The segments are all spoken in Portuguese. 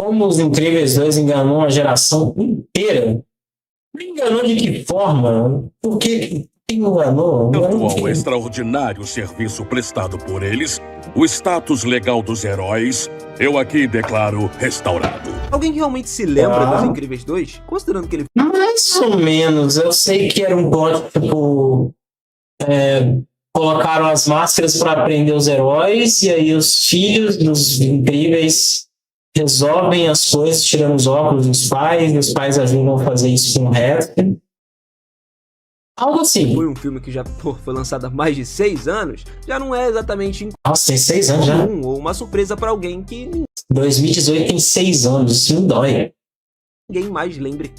como Os Incríveis 2 enganou uma geração inteira. Enganou de que forma? Por que enganou? Quanto ao extraordinário serviço prestado por eles, o status legal dos heróis, eu aqui declaro restaurado. Alguém que realmente se lembra dos Incríveis 2? Considerando que ele... Mais ou menos. Eu sei que era um plot, tipo... colocaram as máscaras para prender os heróis, e aí os filhos dos Incríveis resolvem as coisas tirando os óculos dos pais, e os pais ajudam a fazer isso com o resto. Algo assim. Foi um filme que já foi lançado há mais de 6 anos, já não é exatamente Nossa, tem 6 anos já. ou uma surpresa para alguém que 2018 tem 6 anos, isso me dói. ninguém mais lembre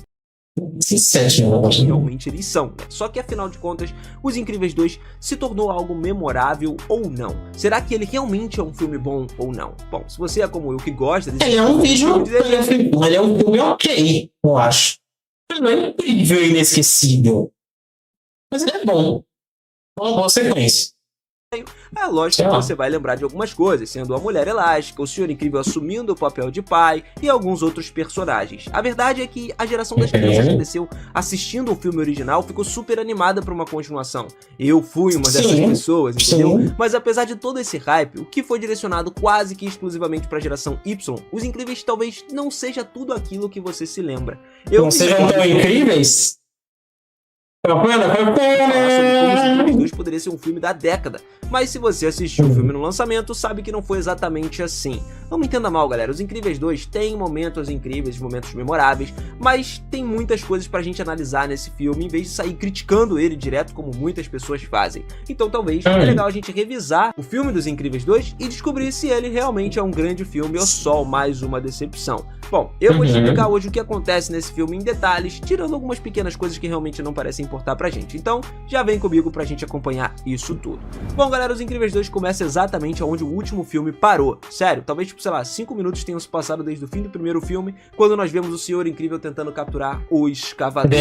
7, que realmente eles são. Só que afinal de contas, Os Incríveis 2 se tornou algo memorável ou não? Será que ele realmente é um filme bom ou não? Bom, se você é como eu que gosta desse Ele é um vídeo, ele é um filme ok, eu acho. Ele não é incrível e inesquecível. Mas ele é bom. Uma boa sequência. É lógico que você vai lembrar de algumas coisas, sendo a Mulher Elástica, o Senhor Incrível assumindo o papel de pai e alguns outros personagens. A verdade é que a geração das crianças que cresceu assistindo o filme original ficou super animada para uma continuação. Eu fui uma dessas pessoas, entendeu? Mas apesar de todo esse hype, o que foi direcionado quase que exclusivamente para a geração Y, Os Incríveis talvez não seja tudo aquilo que você se lembra. Não sejam tão incríveis? Falar sobre como Os Incríveis 2 poderia ser um filme da década, mas se você assistiu o filme no lançamento, sabe que não foi exatamente assim. Não me entenda mal, galera, Os Incríveis 2 tem momentos incríveis, momentos memoráveis, mas tem muitas coisas pra gente analisar nesse filme, em vez de sair criticando ele direto como muitas pessoas fazem. Então talvez é legal a gente revisar o filme dos Incríveis 2 e descobrir se ele realmente é um grande filme ou só mais uma decepção. Bom, eu vou explicar hoje o que acontece nesse filme em detalhes, tirando algumas pequenas coisas que realmente não parecem importar pra gente. Então, já vem comigo pra gente acompanhar isso tudo. Bom, galera, Os Incríveis 2 começa exatamente onde o último filme parou. Sério, talvez, tipo, sei lá, 5 minutos tenham se passado desde o fim do primeiro filme, quando nós vemos o Senhor Incrível tentando capturar o escavador.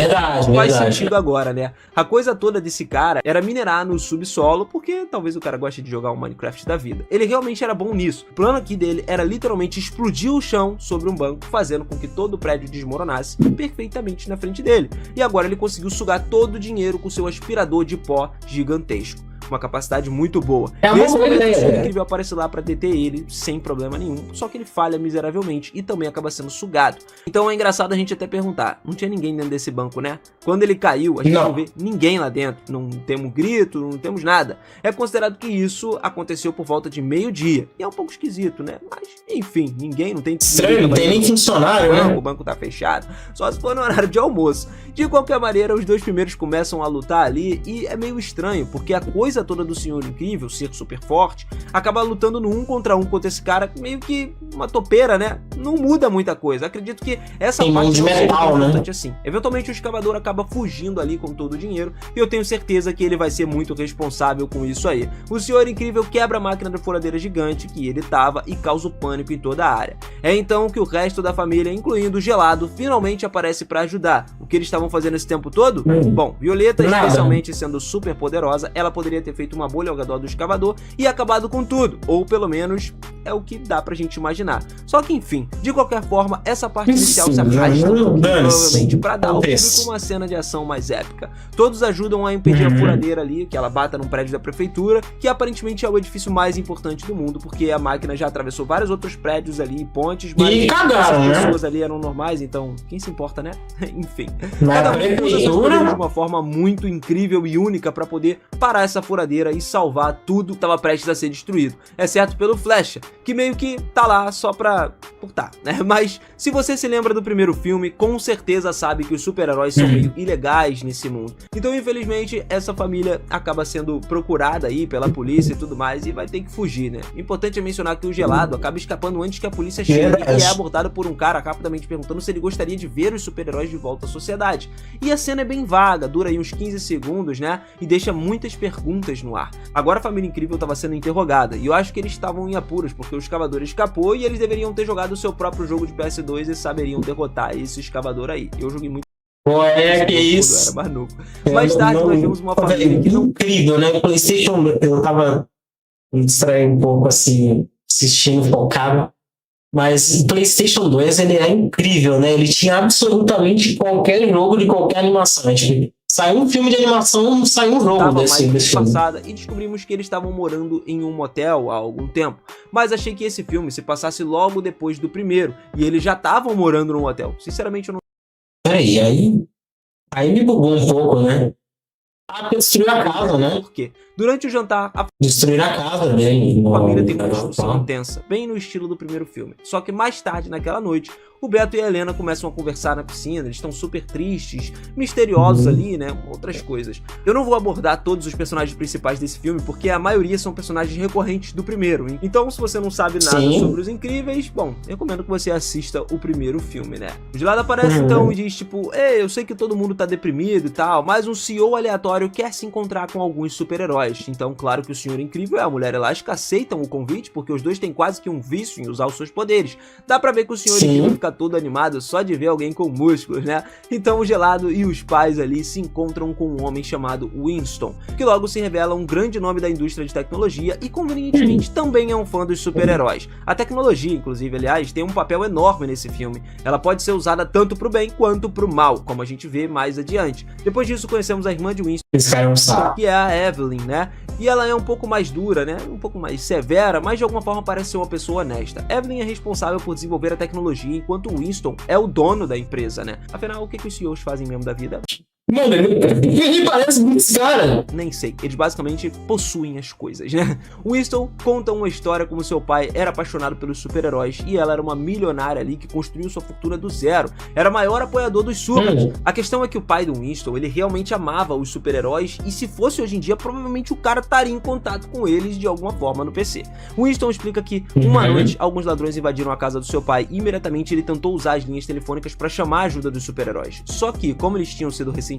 Faz sentido agora, né? A coisa toda desse cara era minerar no subsolo, porque talvez o cara goste de jogar um Minecraft da vida. Ele realmente era bom nisso. O plano aqui dele era literalmente explodir o chão sobre um banco, fazendo com que todo o prédio desmoronasse perfeitamente na frente dele. E agora ele conseguiu sugar todo o dinheiro com seu aspirador de pó gigantesco. Uma capacidade muito boa. Nesse momento, o Senhor Incrível aparece lá pra deter ele sem problema nenhum, só que ele falha miseravelmente e também acaba sendo sugado. Então é engraçado a gente até perguntar, não tinha ninguém dentro desse banco, né? Quando ele caiu, a gente não vê ninguém lá dentro, não temos grito, não temos nada. É considerado que isso aconteceu por volta de meio-dia, e é um pouco esquisito, né? Mas, enfim, ninguém, não tem... Estranho, não tem nem funcionário, né? O banco tá fechado, só se for no horário de almoço. De qualquer maneira, os dois primeiros começam a lutar ali, e é meio estranho, porque a coisa toda do Senhor Incrível, ser super forte, acaba lutando no 1 contra 1 contra esse cara, meio que uma topeira, né? Não muda muita coisa. Acredito que essa parte de metal, né? Assim. Eventualmente o escavador acaba fugindo ali com todo o dinheiro, e eu tenho certeza que ele vai ser muito responsável com isso aí. O Senhor Incrível quebra a máquina da furadeira gigante que ele tava e causa o pânico em toda a área. É então que o resto da família, incluindo o Gelado, finalmente aparece para ajudar. O que eles estavam fazendo esse tempo todo? Bom, Violeta, especialmente sendo super poderosa, ela poderia ter feito uma bolha ao redor do escavador e acabado com tudo, ou pelo menos é o que dá pra gente imaginar. Só que enfim, de qualquer forma, essa parte inicial se arrasta provavelmente pra dar ao público uma cena de ação mais épica. Todos ajudam a impedir a furadeira ali, que ela bata num prédio da prefeitura, que aparentemente é o edifício mais importante do mundo, porque a máquina já atravessou vários outros prédios ali, pontes, mas as pessoas ali eram normais, então quem se importa, né? Enfim, cada um usa seus poderes de uma forma muito incrível e única pra poder parar essa furadeira e salvar tudo que estava prestes a ser destruído, exceto pelo Flecha, que meio que tá lá só pra putar, né? Mas se você se lembra do primeiro filme, com certeza sabe que os super-heróis são meio ilegais nesse mundo. Então, infelizmente, essa família acaba sendo procurada aí pela polícia e tudo mais e vai ter que fugir, né? Importante é mencionar que o Gelado acaba escapando antes que a polícia chegue e é abordado por um cara rapidamente perguntando se ele gostaria de ver os super-heróis de volta à sociedade. E a cena é bem vaga, dura aí uns 15 segundos, né? E deixa muitas perguntas no ar. Agora a família Incrível estava sendo interrogada, e eu acho que eles estavam em apuros, porque o escavador escapou e eles deveriam ter jogado o seu próprio jogo de PS2 e saberiam derrotar esse escavador aí. Eu joguei muito. Que isso? Era mais novo. Mais tarde nós vimos uma família que não... Incrível, né? O PlayStation, eu tava me distraindo um pouco assim, assistindo, focado. Mas o PlayStation 2 ele é incrível, né? Ele tinha absolutamente qualquer jogo de qualquer animação. Tipo, saiu um filme de animação, saiu um jogo Tava mais desse filme. passada e descobrimos que eles estavam morando em um motel há algum tempo. Mas achei que esse filme se passasse logo depois do primeiro e eles já estavam morando num motel. Sinceramente, eu não. Peraí, aí me bugou um pouco, né? Ah, porque destruiu a casa, né? Por quê? Durante o jantar, a Destruir a casa dele. família tem uma discussão intensa, bem no estilo do primeiro filme. Só que mais tarde, naquela noite, o Beto e a Helena começam a conversar na piscina, eles estão super tristes, misteriosos ali, né? Outras coisas. Eu não vou abordar todos os personagens principais desse filme, porque a maioria são personagens recorrentes do primeiro. Então, se você não sabe nada sobre os Incríveis, bom, recomendo que você assista o primeiro filme, né? O Gelado aparece então e diz, tipo, ei, eu sei que todo mundo tá deprimido e tal, mas um CEO aleatório quer se encontrar com alguns super-heróis. Então, claro que o Senhor Incrível e a Mulher Elástica aceitam o convite, porque os dois têm quase que um vício em usar os seus poderes. Dá pra ver que o Senhor Incrível fica todo animado só de ver alguém com músculos, né? Então o Gelado e os pais ali se encontram com um homem chamado Winston, que logo se revela um grande nome da indústria de tecnologia e convenientemente também é um fã dos super-heróis. A tecnologia, inclusive, aliás, tem um papel enorme nesse filme. Ela pode ser usada tanto pro bem quanto pro mal, como a gente vê mais adiante. Depois disso conhecemos a irmã de Winston, que é a Evelyn, né? E ela é um pouco mais dura, né? Um pouco mais severa, mas de alguma forma parece ser uma pessoa honesta. Evelyn é responsável por desenvolver a tecnologia, enquanto Winston é o dono da empresa, né? Afinal, o que os CEOs fazem mesmo da vida? Mano, ele parece muito cara. Nem sei, eles basicamente possuem as coisas, né? Winston conta uma história como seu pai era apaixonado pelos super-heróis e ela era uma milionária ali que construiu sua fortuna do zero. Era o maior apoiador dos supers. A questão é que o pai do Winston, ele realmente amava os super-heróis e se fosse hoje em dia, provavelmente o cara estaria em contato com eles de alguma forma no PC. Winston explica que uma noite, alguns ladrões invadiram a casa do seu pai e imediatamente ele tentou usar as linhas telefônicas para chamar a ajuda dos super-heróis. Só que, como eles tinham sido recentemente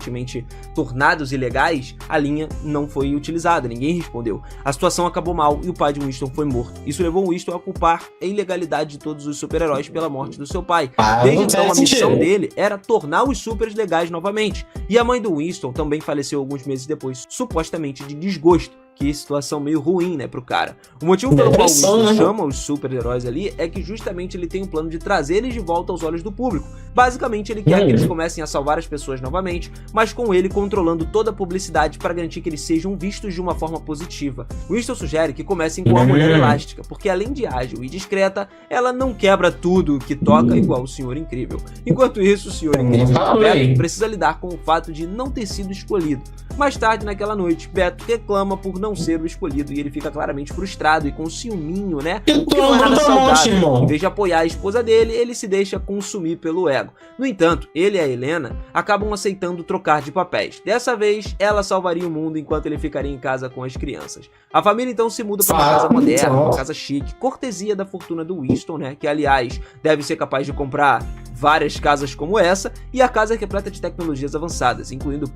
tornados ilegais, a linha não foi utilizada, ninguém respondeu. A situação acabou mal e o pai de Winston foi morto. Isso levou Winston a culpar a ilegalidade de todos os super-heróis pela morte do seu pai. Desde então, a missão dele era tornar os supers legais novamente. E a mãe do Winston também faleceu alguns meses depois, supostamente de desgosto. Que situação meio ruim, né, pro cara. O motivo pelo qual o Winston chama os super-heróis ali é que justamente ele tem um plano de trazer eles de volta aos olhos do público. Basicamente, ele quer que eles comecem a salvar as pessoas novamente, mas com ele controlando toda a publicidade para garantir que eles sejam vistos de uma forma positiva. Winston sugere que comecem com a Mulher Elástica, porque além de ágil e discreta, ela não quebra tudo que toca igual o Senhor Incrível. Enquanto isso, o Senhor Incrível, Beto, precisa lidar com o fato de não ter sido escolhido. Mais tarde, naquela noite, Beto reclama por não ser o escolhido e ele fica claramente frustrado e com ciúminho, né? O que não é nada saudável. Em vez de apoiar a esposa dele, ele se deixa consumir pelo ego. No entanto, ele e a Helena acabam aceitando trocar de papéis. Dessa vez, ela salvaria o mundo enquanto ele ficaria em casa com as crianças. A família então se muda para uma casa moderna, uma casa chique, cortesia da fortuna do Winston, né? Que aliás, deve ser capaz de comprar várias casas como essa, e a casa é repleta de tecnologias avançadas, incluindo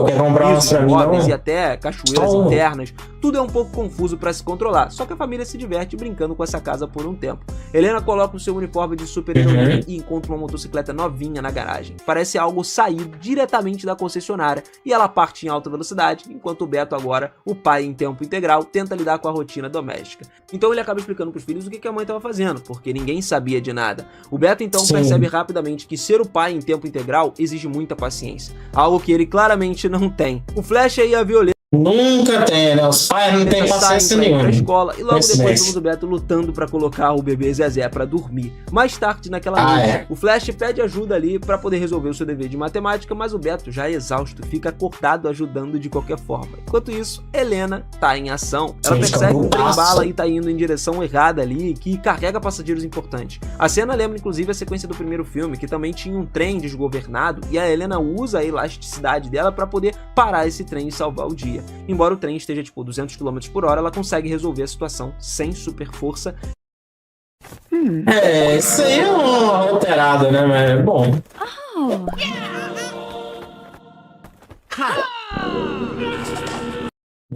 quer comprar pisos móveis e até cachoeiras internas. Tudo é um pouco confuso para se controlar, só que a família se diverte brincando com essa casa por um tempo. Helena coloca o seu uniforme de super-heroína e encontra uma motocicleta novinha na garagem. Parece algo saído diretamente da concessionária e ela parte em alta velocidade, enquanto o Beto agora, o pai em tempo integral, tenta lidar com a rotina doméstica. Então ele acaba explicando para os filhos o que a mãe estava fazendo, porque ninguém sabia de nada. O Beto então percebe rapidamente que ser o pai em tempo integral exige muita paciência, algo que ele claramente não tem. O Flash e a Violeta nunca tem, né? Os pais não têm paciência nenhuma. Pra escola, e logo depois vemos o Beto lutando pra colocar o bebê Zezé pra dormir. Mais tarde naquela noite, o Flash pede ajuda ali pra poder resolver o seu dever de matemática, mas o Beto, já exausto, fica acordado ajudando de qualquer forma. Enquanto isso, Helena tá em ação. Ela percebe um trem-bala e tá indo em direção errada ali, que carrega passageiros importantes. A cena lembra inclusive a sequência do primeiro filme, que também tinha um trem desgovernado, e a Helena usa a elasticidade dela pra poder parar esse trem e salvar o dia. Embora o trem esteja tipo 200 km por hora, ela consegue resolver a situação sem super força. Isso aí é uma alterada, né? Mas é bom.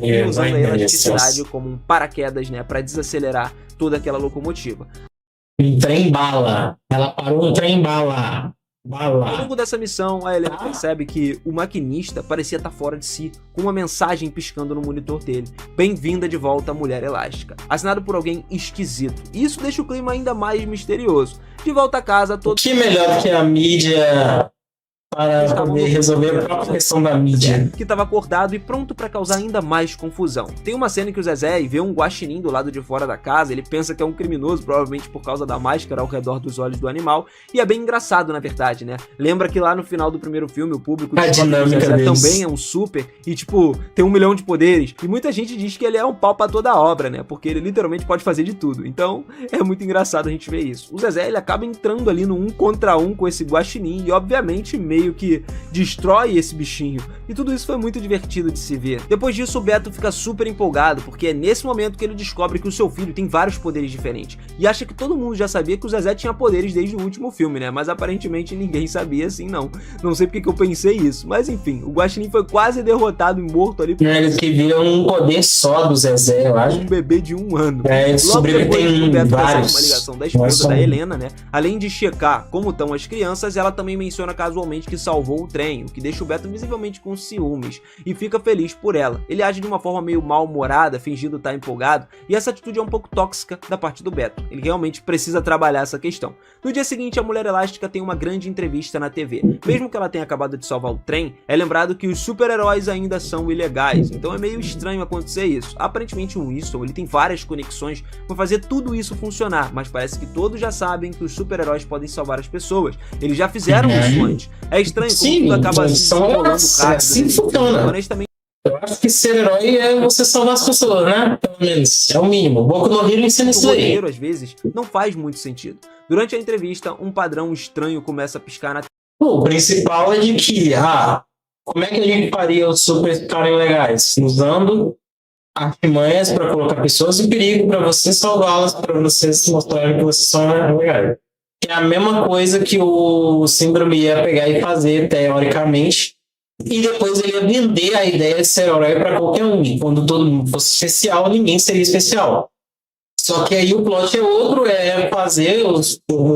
E usando a elasticidade como um paraquedas, né, para desacelerar toda aquela locomotiva. Um trem-bala. Ela parou um trem-bala. Vai Ao lá. longo dessa missão, a Helena percebe que o maquinista parecia estar fora de si, com uma mensagem piscando no monitor dele. Bem-vinda de volta, Mulher Elástica. Assinado por alguém esquisito. E isso deixa o clima ainda mais misterioso. De volta a casa, O todos que é melhor que a mídia para poder resolver a própria questão da mídia? que estava acordado e pronto para causar ainda mais confusão. Tem uma cena em que o Zezé vê um guaxinim do lado de fora da casa, ele pensa que é um criminoso, provavelmente por causa da máscara ao redor dos olhos do animal, e é bem engraçado na verdade, né? Lembra que lá no final do primeiro filme o público A descobre que o dinâmica Zezé deles. também é um super e tipo, tem 1 milhão de poderes, e muita gente diz que ele é um pau pra toda a obra, né? Porque ele literalmente pode fazer de tudo, então é muito engraçado a gente ver isso. O Zezé, ele acaba entrando ali no 1 contra 1 com esse guaxinim e obviamente meio que destrói esse bichinho. E tudo isso foi muito divertido de se ver. Depois disso, o Beto fica super empolgado, porque é nesse momento que ele descobre que o seu filho tem vários poderes diferentes. E acha que todo mundo já sabia que o Zezé tinha poderes desde o último filme, né? Mas aparentemente ninguém sabia assim, não. Não sei porque que eu pensei isso. Mas enfim, o Guaxinim foi quase derrotado e morto ali por Eles que viram um poder só do Zezé, eu acho. um bebê de 1 ano. Ele Logo depois, o tem Beto recebe vários. uma ligação da Não é esposa só da um. Helena, né? Além de checar como estão as crianças, ela também menciona casualmente que salvou o trem, o que deixa o Beto visivelmente com ciúmes, e fica feliz por ela. Ele age de uma forma meio mal-humorada, fingindo estar empolgado, e essa atitude é um pouco tóxica da parte do Beto. Ele realmente precisa trabalhar essa questão. No dia seguinte, a Mulher Elástica tem uma grande entrevista na TV. Mesmo que ela tenha acabado de salvar o trem, é lembrado que os super-heróis ainda são ilegais, então é meio estranho acontecer isso. Aparentemente o Winston, ele tem várias conexões para fazer tudo isso funcionar, mas parece que todos já sabem que os super-heróis podem salvar as pessoas. Eles já fizeram isso antes. É estranho como Sim, tudo acaba se são desenrolando heróis, rápido. assim nesse funciona. filme. Honestamente, Eu acho que ser herói é você salvar as pessoas, né? Pelo menos. É o mínimo. Boku no Hero ensina o isso aí. roteiro às vezes não faz muito sentido. Durante a entrevista, um padrão estranho começa a piscar na O principal é de que, como é que a gente faria os super ficarem legais? Usando artimanhas para colocar pessoas em perigo para você salvá-las, para vocês mostrarem que vocês são legais. Que é a mesma coisa que o Síndrome ia pegar e fazer, teoricamente, e depois ele ia vender a ideia de ser herói para qualquer um. E quando todo mundo fosse especial, ninguém seria especial. Só que aí o plot é outro, é fazer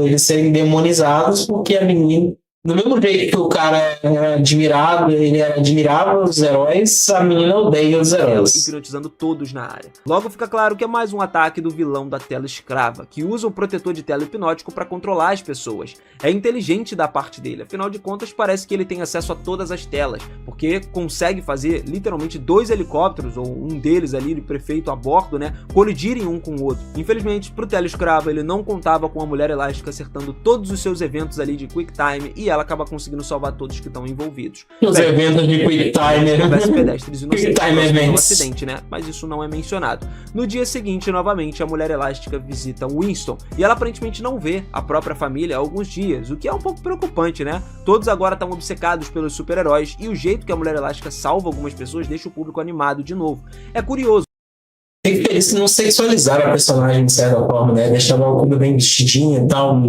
eles serem demonizados, porque a menina, do mesmo jeito que o cara é admirado, ele admirava os heróis, a menina odeia os tela, heróis. hipnotizando todos na área. Logo fica claro que é mais um ataque do vilão da tela escrava, que usa um protetor de tela hipnótico para controlar as pessoas. É inteligente da parte dele, afinal de contas parece que ele tem acesso a todas as telas, porque consegue fazer literalmente 2 helicópteros, ou um deles ali, do prefeito a bordo, né, colidirem um com o outro. Infelizmente, pro tela escrava, ele não contava com a Mulher Elástica acertando todos os seus eventos ali de Quick Time, e ela acaba conseguindo salvar todos que estão envolvidos. Os eventos de Quick Time. Houvesse pedestres inocentes Quick Time próximos ao Events. acidente, né? Mas isso não é mencionado. No dia seguinte, novamente, a Mulher Elástica visita Winston e ela aparentemente não vê a própria família há alguns dias, o que é um pouco preocupante, né? Todos agora estão obcecados pelos super-heróis e o jeito que a Mulher Elástica salva algumas pessoas deixa o público animado de novo. É curioso. Fico feliz que não sexualizaram a personagem de certa forma, né? Deixaram ela tudo bem vestidinha e tal.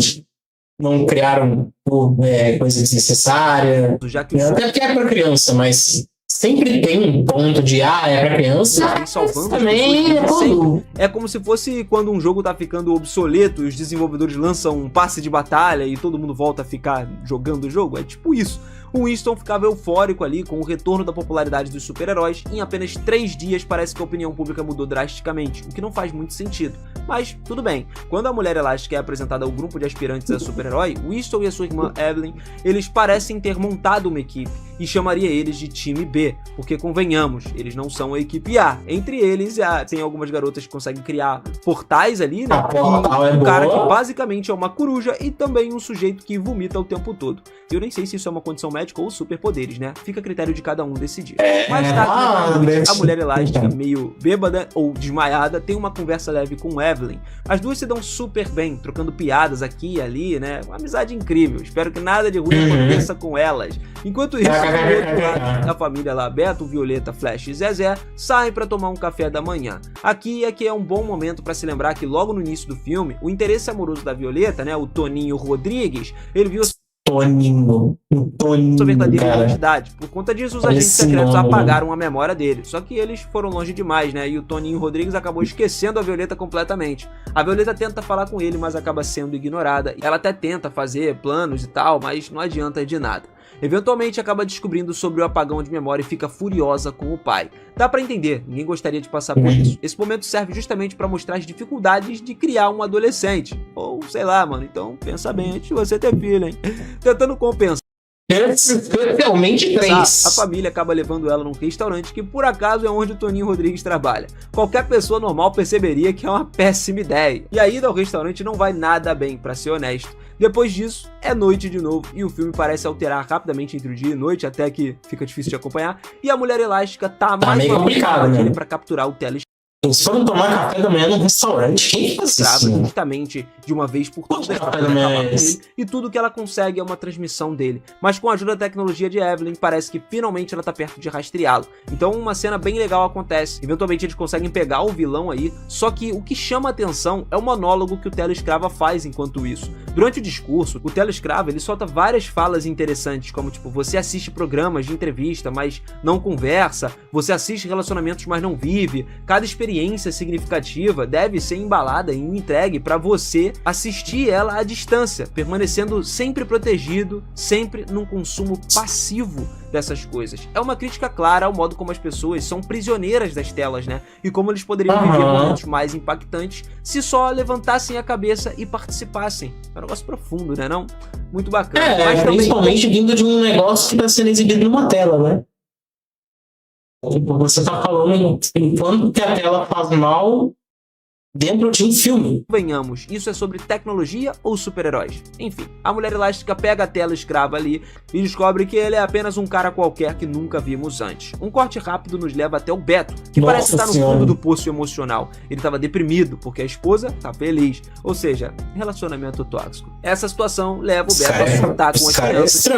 Não criaram coisa desnecessária. Já que o Até porque é pra criança, mas sempre tem um ponto de é pra criança. Super salvando as Também pessoas, é tudo. é como se fosse quando um jogo tá ficando obsoleto e os desenvolvedores lançam um passe de batalha e todo mundo volta a ficar jogando o jogo. É tipo isso. O Winston ficava eufórico ali com o retorno da popularidade dos super-heróis. Em apenas 3 dias parece que a opinião pública mudou drasticamente, o que não faz muito sentido. Mas tudo bem, quando a Mulher Elástica é apresentada ao grupo de aspirantes a super-herói, Winston e a sua irmã Evelyn, eles parecem ter montado uma equipe e chamaria eles de time B, porque convenhamos, eles não são a equipe A. Entre eles, tem algumas garotas que conseguem criar portais ali, né? A portal é um cara que boa. basicamente é uma coruja e também um sujeito que vomita o tempo todo. Eu nem sei se isso é uma condição médica ou superpoderes, né? Fica a critério de cada um decidir. Mais tarde, a Mulher Elástica, meio bêbada ou desmaiada, tem uma conversa leve com Evelyn. As duas se dão super bem, trocando piadas aqui e ali, né? Uma amizade incrível. Espero que nada de ruim aconteça com elas. Enquanto isso, do outro lado, a família lá, Beto, Violeta, Flash e Zezé, saem para tomar um café da manhã. Aqui é que é um bom momento para se lembrar que logo no início do filme, o interesse amoroso da Violeta, né? O Toninho Rodrigues, ele viu Toninho, sua verdadeira cara. identidade. Por conta disso, os Olha agentes esse secretos nome, apagaram a memória dele. Só que eles foram longe demais, né? E o Toninho Rodrigues acabou esquecendo a Violeta completamente. A Violeta tenta falar com ele, mas acaba sendo ignorada. Ela até tenta fazer planos e tal, mas não adianta de nada. Eventualmente acaba descobrindo sobre o apagão de memória e fica furiosa com o pai. Dá pra entender, ninguém gostaria de passar por isso. Esse momento serve justamente pra mostrar as dificuldades de criar um adolescente. Ou sei lá, mano, então pensa bem antes de você ter filho, hein? Tentando compensar. Especialmente A 3. família acaba levando ela num restaurante que por acaso é onde o Toninho Rodrigues trabalha. Qualquer pessoa normal perceberia que é uma péssima ideia. E a ida ao restaurante não vai nada bem, pra ser honesto. Depois disso, é noite de novo e o filme parece alterar rapidamente entre o dia e noite, até que fica difícil de acompanhar. E a Mulher Elástica tá mais meio uma vez complicado, na né? pra capturar o Telescravo. Eles foram tomar café da manhã num restaurante. Quem faz isso? Né? Justamente de uma vez por todas Café pra da poder manhã acabar é com esse? ele, e tudo que ela consegue é uma transmissão dele. Mas com a ajuda da tecnologia de Evelyn, parece que finalmente ela tá perto de rastreá-lo. Então uma cena bem legal acontece. Eventualmente eles conseguem pegar o vilão aí, só que o que chama a atenção é o monólogo que o Telescrava faz enquanto isso. Durante o discurso, o Telescravo ele solta várias falas interessantes, como tipo, você assiste programas de entrevista, mas não conversa, você assiste relacionamentos, mas não vive, cada experiência significativa deve ser embalada e entregue para você assistir ela à distância, permanecendo sempre protegido, sempre num consumo passivo dessas coisas. É uma crítica clara ao modo como as pessoas são prisioneiras das telas, né? E como eles poderiam viver momentos mais impactantes se só levantassem a cabeça e participassem. É um negócio profundo, né? Não? Muito bacana. Mas também, principalmente vindo de um negócio que está sendo exibido numa tela, né? Tipo, você tá falando enquanto que a tela faz mal dentro de um filme. venhamos, isso é sobre tecnologia ou super-heróis? Enfim, a Mulher Elástica pega a tela escrava ali e descobre que ele é apenas um cara qualquer que nunca vimos antes. Um corte rápido nos leva até o Beto, que parece estar no fundo do poço emocional. Ele estava deprimido porque a esposa tá feliz, ou seja, relacionamento tóxico. Essa situação leva o Beto a surtar com as crianças,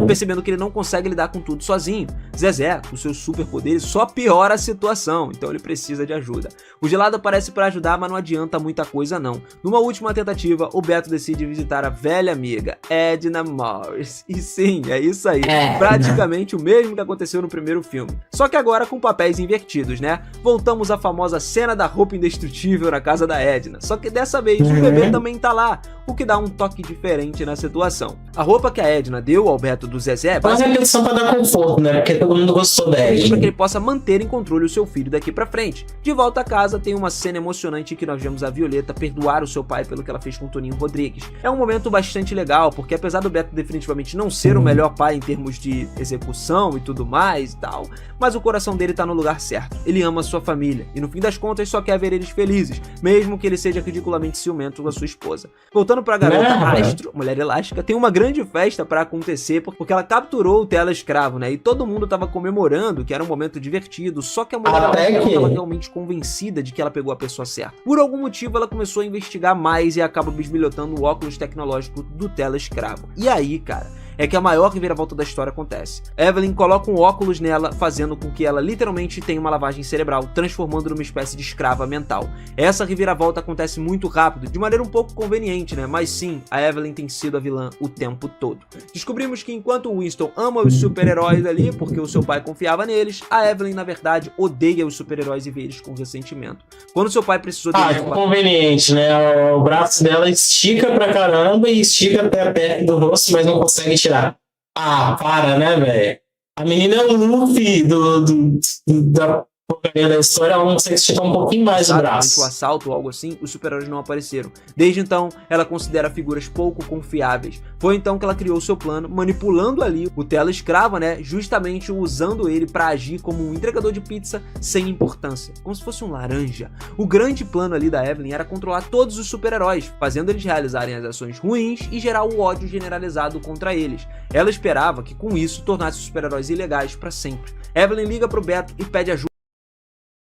percebendo que ele não consegue lidar com tudo sozinho. Zezé, com seus superpoderes, só piora a situação, então ele precisa de ajuda. O Gelado aparece para ajudar, mas não adianta muita coisa não. Numa última tentativa, o Beto decide visitar a velha amiga, Edna Morris. E sim, é isso aí. Praticamente o mesmo que aconteceu no primeiro filme. Só que agora com papéis invertidos, né? Voltamos à famosa cena da roupa indestrutível na casa da Edna. Só que dessa vez o bebê também tá lá, o que dá um toque diferente na situação. A roupa que a Edna deu ao Beto do Zezé... Mas é repetição pra dar conforto, né? Porque todo mundo gostou da Edna. Para que ele possa manter em controle o seu filho daqui pra frente. De volta a casa, tem uma cena emocionante que nós vemos a Violeta perdoar o seu pai pelo que ela fez com o Toninho Rodrigues. É um momento bastante legal, porque apesar do Beto definitivamente não ser o melhor pai em termos de execução e tudo mais e tal, mas o coração dele tá no lugar certo. Ele ama sua família, e no fim das contas só quer ver eles felizes, mesmo que ele seja ridiculamente ciumento com a sua esposa. Voltando pra garota Astro, Mulher Elástica, tem uma grande festa pra acontecer, porque ela capturou o Telescravo, né? E todo mundo tava comemorando que era um momento divertido, só que a Mulher Elástica não tava realmente convencida de que ela pegou a pessoa certa. Por algum motivo, ela começou a investigar mais e acaba bisbilhotando o óculos tecnológico do Telescravo. E aí, cara, é que a maior reviravolta da história acontece. Evelyn coloca um óculos nela, fazendo com que ela literalmente tenha uma lavagem cerebral, transformando numa espécie de escrava mental. Essa reviravolta acontece muito rápido, de maneira um pouco conveniente, né? Mas sim, a Evelyn tem sido a vilã o tempo todo. Descobrimos que enquanto o Winston ama os super-heróis ali, porque o seu pai confiava neles, a Evelyn, na verdade, odeia os super-heróis e vê eles com ressentimento. Quando seu pai precisou dele... conveniente, né? O braço dela estica pra caramba e estica até perto do rosto, mas não consegue tirar. Ah, para, né, velho? A menina é o Luffy da porcaria da história, ela não consegue esticar um pouquinho mais o braço. O assalto ou algo assim, os super-heróis não apareceram. Desde então, ela considera figuras pouco confiáveis. Foi então que ela criou seu plano, manipulando ali o Telescravo, né? Justamente usando ele para agir como um entregador de pizza sem importância, como se fosse um laranja. O grande plano ali da Evelyn era controlar todos os super-heróis, fazendo eles realizarem as ações ruins e gerar o ódio generalizado contra eles. Ela esperava que com isso tornasse os super-heróis ilegais para sempre. Evelyn liga pro Beto e pede ajuda.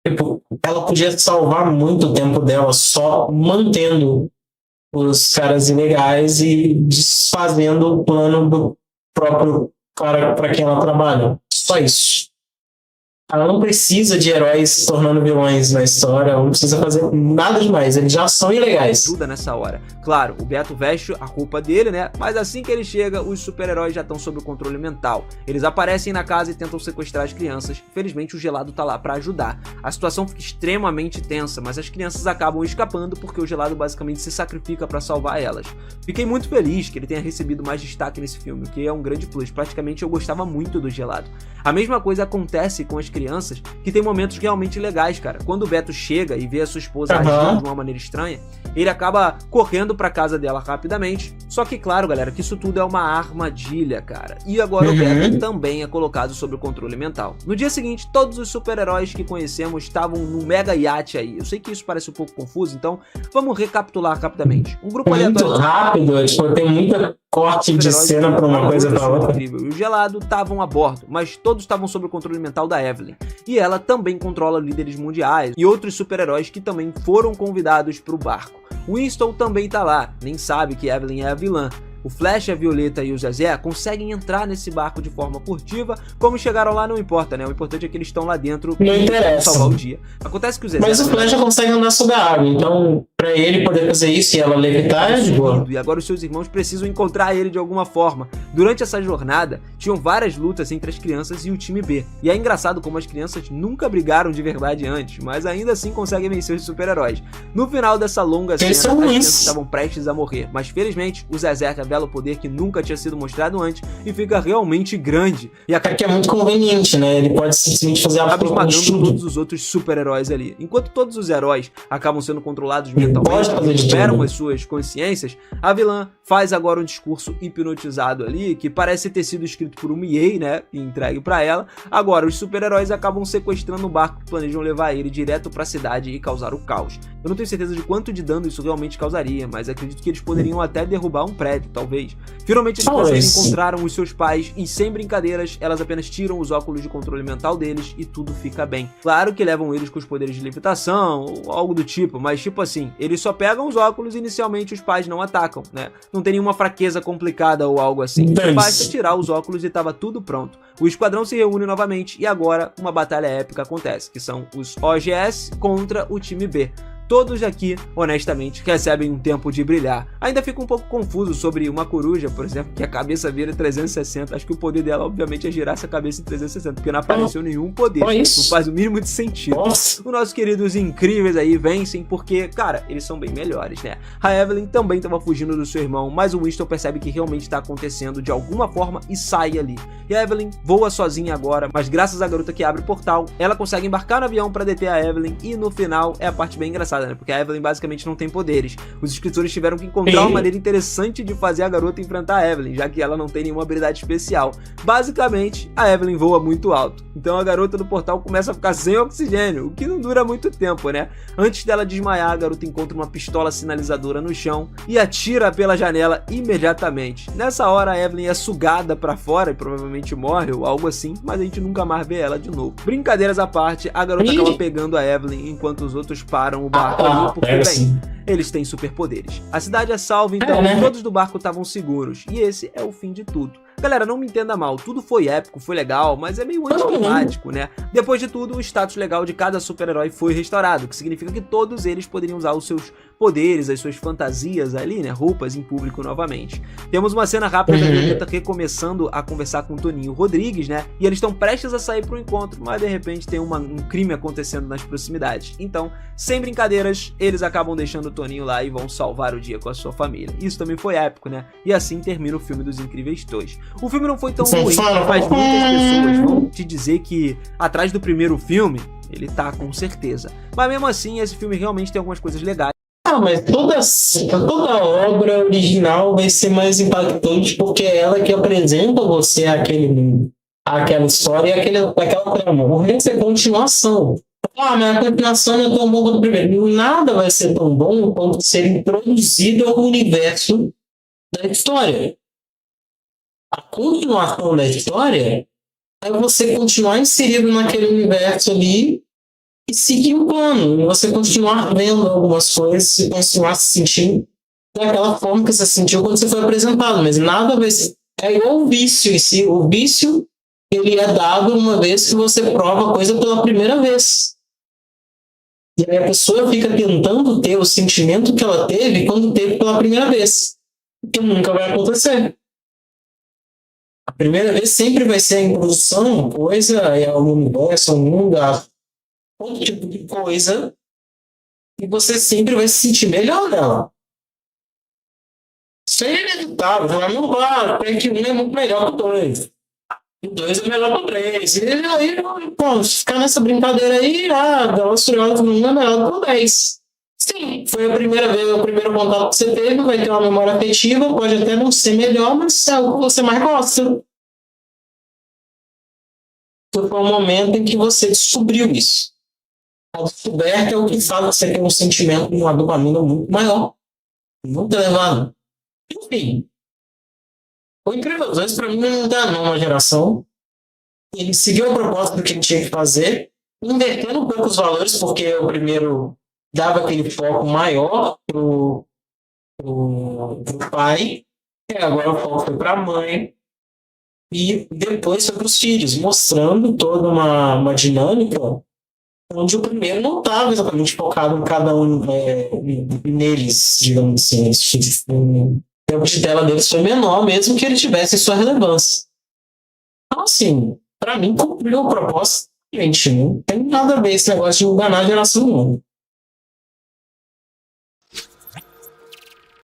Tipo, ela podia salvar muito tempo dela só mantendo os caras ilegais e desfazendo o plano do próprio cara para quem ela trabalha. Só isso. Ela não precisa de heróis se tornando vilões na história, ela não precisa fazer nada demais, eles já são ilegais. Ajuda nessa hora. Claro, o Beto veste a roupa dele, né? Mas assim que ele chega, os super-heróis já estão sob o controle mental. Eles aparecem na casa e tentam sequestrar as crianças. Felizmente o Gelado tá lá pra ajudar. A situação fica extremamente tensa, mas as crianças acabam escapando porque o Gelado basicamente se sacrifica pra salvar elas. Fiquei muito feliz que ele tenha recebido mais destaque nesse filme, o que é um grande plus. Praticamente eu gostava muito do Gelado. A mesma coisa acontece com as crianças, que tem momentos realmente legais, cara. Quando o Beto chega e vê a sua esposa agindo de uma maneira estranha, ele acaba correndo pra casa dela rapidamente. Só que, claro, galera, que isso tudo é uma armadilha, cara. E agora o Beto também é colocado sob o controle mental. No dia seguinte, todos os super-heróis que conhecemos estavam num mega iate aí. Eu sei que isso parece um pouco confuso, então vamos recapitular rapidamente. Um grupo muito rápido, tipo, tem muita corte de cena pra uma coisa pra outra. Incrível. E o Gelado estavam a bordo, mas todos estavam sob o controle mental da Evelyn. E ela também controla líderes mundiais e outros super-heróis que também foram convidados pro barco. Winston também tá lá, nem sabe que Evelyn é a vilã. O Flash, a Violeta e o Zezé conseguem entrar nesse barco de forma furtiva. Como chegaram lá não importa, né? O importante é que eles estão lá dentro para salvar o dia. Acontece que o Zezé... Mas o Flash já consegue andar sobre a água, então pra ele poder fazer isso e ela levitar é de boa. E agora os seus irmãos precisam encontrar ele de alguma forma. Durante essa jornada, tinham várias lutas entre as crianças e o time B. E é engraçado como as crianças nunca brigaram de verdade antes, mas ainda assim conseguem vencer os super-heróis. No final dessa longa cena, as crianças estavam prestes a morrer, mas felizmente o Zezé revela o poder que nunca tinha sido mostrado antes e fica realmente grande. E acaba que é muito conveniente, né? Ele pode simplesmente fazer a esmagando todos os outros super-heróis ali. Enquanto todos os heróis acabam sendo controlados mentalmente e liberam as suas consciências, a vilã faz agora um discurso hipnotizado ali, que parece ter sido escrito por uma EA, né? E entregue pra ela. Agora, os super-heróis acabam sequestrando o barco que planejam levar ele direto pra cidade e causar o caos. Eu não tenho certeza de quanto de dano isso realmente causaria, mas acredito que eles poderiam até derrubar um prédio, talvez. Finalmente as crianças encontraram os seus pais e, sem brincadeiras, elas apenas tiram os óculos de controle mental deles e tudo fica bem. Claro que levam eles com os poderes de levitação ou algo do tipo, mas tipo assim, eles só pegam os óculos e inicialmente os pais não atacam, né? Não tem nenhuma fraqueza complicada ou algo assim. Basta tirar os óculos e tava tudo pronto. O esquadrão se reúne novamente e agora uma batalha épica acontece, que são os OGS contra o time B. Todos aqui, honestamente, recebem um tempo de brilhar. Ainda fico um pouco confuso sobre uma coruja, por exemplo, que a cabeça vira 360. Acho que o poder dela, obviamente, é girar essa cabeça em 360, porque não apareceu nenhum poder. Não faz o mínimo de sentido. Os nossos queridos incríveis aí vencem porque, cara, eles são bem melhores, né? A Evelyn também estava fugindo do seu irmão, mas o Winston percebe que realmente está acontecendo de alguma forma e sai ali. E a Evelyn voa sozinha agora, mas graças à garota que abre o portal, ela consegue embarcar no avião para deter a Evelyn e no final é a parte bem engraçada, né? Porque a Evelyn basicamente não tem poderes. Os escritores tiveram que encontrar uma maneira interessante de fazer a garota enfrentar a Evelyn, já que ela não tem nenhuma habilidade especial. Basicamente, a Evelyn voa muito alto. Então a garota do portal começa a ficar sem oxigênio, o que não dura muito tempo, né? Antes dela desmaiar, a garota encontra uma pistola sinalizadora no chão e atira pela janela imediatamente. Nessa hora, a Evelyn é sugada pra fora e provavelmente morre ou algo assim, mas a gente nunca mais vê ela de novo. Brincadeiras à parte, a garota acaba pegando a Evelyn enquanto os outros param o barco ali, porque bem, eles têm superpoderes. A cidade é salva, então todos do barco estavam seguros. E esse é o fim de tudo. Galera, não me entenda mal, tudo foi épico, foi legal, mas é meio anticlimático, né? Depois de tudo, o status legal de cada super-herói foi restaurado, que significa que todos eles poderiam usar os seus poderes, as suas fantasias ali, né? Roupas em público novamente. Temos uma cena rápida da Violeta recomeçando a conversar com o Toninho Rodrigues, né? E eles estão prestes a sair pro encontro, mas de repente tem um crime acontecendo nas proximidades. Então, sem brincadeiras, eles acabam deixando o Toninho lá e vão salvar o dia com a sua família. Isso também foi épico, né? E assim termina o filme dos Incríveis 2. O filme não foi tão ruim, mas muitas pessoas vão te dizer que atrás do primeiro filme, ele tá com certeza. Mas mesmo assim, esse filme realmente tem algumas coisas legais. Mas toda obra original vai ser mais impactante porque é ela que apresenta você aquela história e aquela trama. O resto é continuação. Mas a continuação não é tão boa quanto o primeiro. Nada vai ser tão bom quanto ser introduzido ao universo da história. A continuação da história é você continuar inserido naquele universo ali e seguir o plano. E você continuar vendo algumas coisas e continuar se sentindo daquela forma que você sentiu quando você foi apresentado. Mas nada vai ser... É igual o vício em si. O vício ele é dado uma vez que você prova a coisa pela primeira vez. E aí a pessoa fica tentando ter o sentimento que ela teve quando teve pela primeira vez. Que nunca vai acontecer. A primeira vez sempre vai ser a introdução, coisa, é o universo, o mundo, outro tipo de coisa, e você sempre vai se sentir melhor nela. Isso é inevitável, não vai, tem que um é muito melhor que o dois. O dois é melhor que o três. E aí, pô, ficar nessa brincadeira aí, Velozes e Furiosos no 1 é melhor que o 10. Sim, foi a primeira vez, o primeiro contato que você teve, vai ter uma memória afetiva, pode até não ser melhor, mas é o que você mais gosta. Foi o momento em que você descobriu isso. A descoberta é o que faz você ter um sentimento de uma dopamina muito maior, muito elevado. Enfim, o Incrível 2 para mim não enganou uma geração. Ele seguiu a proposta do que ele tinha que fazer, invertendo um pouco os valores, porque o primeiro dava aquele foco maior pro pai, e agora o foco foi para a mãe, e depois foi para os filhos, mostrando toda uma dinâmica onde o primeiro não estava exatamente focado em cada um neles, digamos assim. O tempo de tela deles foi menor, mesmo que ele tivesse sua relevância. Então, assim, para mim, cumpriu a proposta. Gente, não tem nada a ver esse negócio de enganar a geração 1.